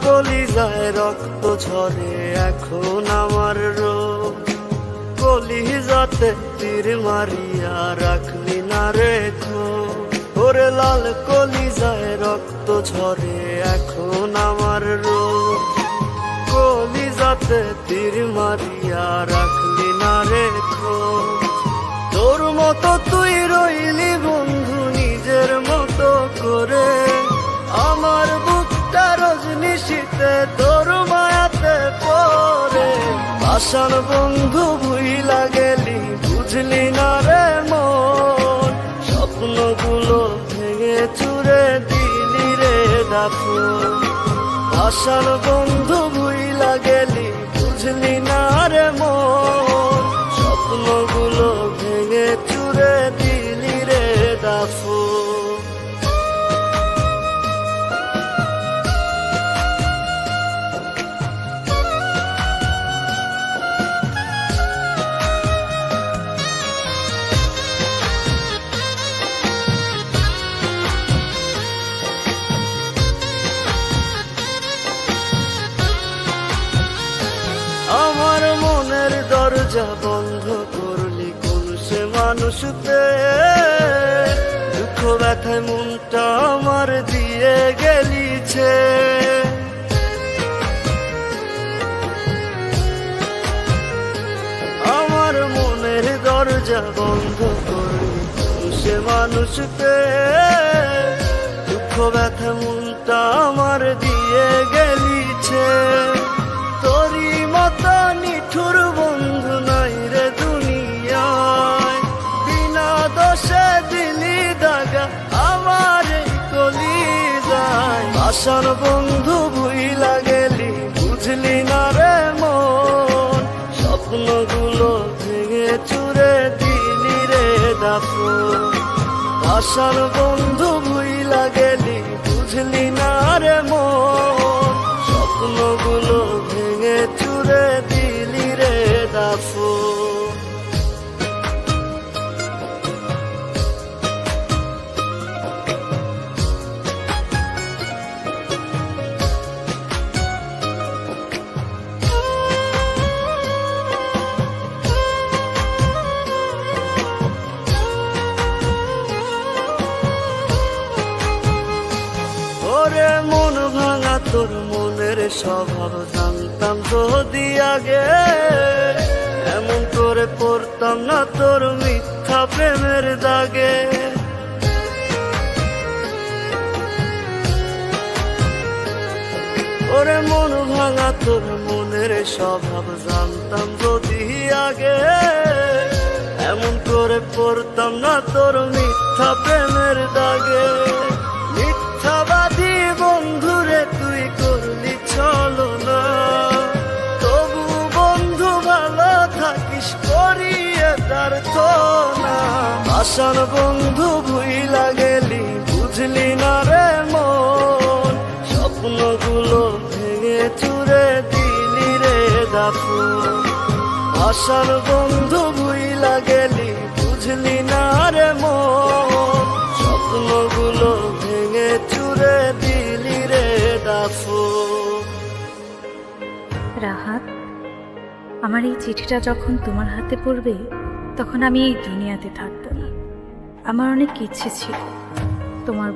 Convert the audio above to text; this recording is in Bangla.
কলিজায় রক্ত ঝরে এখন আমার রোজ, কলিজাতে তীর মারিয়া রাখলি না রেখো। ওরে লাল কলিজায় রক্ত ঝরে এখন আমার রোজ, কলিজাতে তীর মারিয়া রাখলি না রেখো। তোর মতো তুই রইলি বন্ধু নিজের মতো করে, আমার বুকটা রজনীশীতে তোর মায়াতে পড়ে। আশার বন্ধু ভুইলা গেলি বুঝলি না রে মন, স্বপ্নগুলো ভেঙে চুরে দিলি রে দাফন। আশার বন্ধু ভুইলা গেলি বুঝলি না রে মন, স্বপ্নগুলো ভেঙে চুরে দিলি রে দাফন। আমার মনের দরজা বন্ধ করলি কোন সে মানুষতে, দুঃখ ব্যথায় মনটা আমার দিয়ে গেলিছে। আমার মনের দরজা বন্ধ করলি কোন সে মানুষতে, দুঃখ ব্যথা মনটা আমার দিয়ে গেলিছে। তোরি মতো নিঠুর বন্ধু নাই রে দুনিয়ায়, বিনা দোষে দিলি দাগা আমার এই কলিজায়। আশার বন্ধু ভুইলা গেলি বুঝলি না রে মন, স্বপ্নগুলো ভেঙে চুরে দিলি রে দাফন। আশার বন্ধু ভুইলা গেলি বুঝলি না রে মন, স্বপ্নগুলো ভেঙে চুরে দিলি রে দাফন। ওরে মন ভাঙা তোর মনের স্বভাব জানতাম যদি আগে, এমন করে পড়তাম না তোর মিথ্যা প্রেমের দাগে। ওরে মন ভাঙা তোর মনের স্বভাব জানতাম যদি আগে, এমন করে পড়তাম না তোর মিথ্যা প্রেমের দাগে। মিথ্যাবাদী বন্ধুরে তুই করলি চলো না, তবু বন্ধু ভালো থাকিস করিয়ে তার তো না। আশার বন্ধু ভুইলা গেলি বুঝলি না রে মন, স্বপ্নগুলো ভেঙে চুরে দিলি রে দাফন। আশার বন্ধু ভুইলা গেলি বুঝলি না রে মন, স্বপ্নগুলো ভেঙে চুরে দিলি রে দাফন। রাহাত, আমার এই চিঠিটা যখন তোমার হাতে পড়বে তখন আমি এই দুনিয়াতে থাকবো না। আমার অনেক ইচ্ছে ছিল তোমার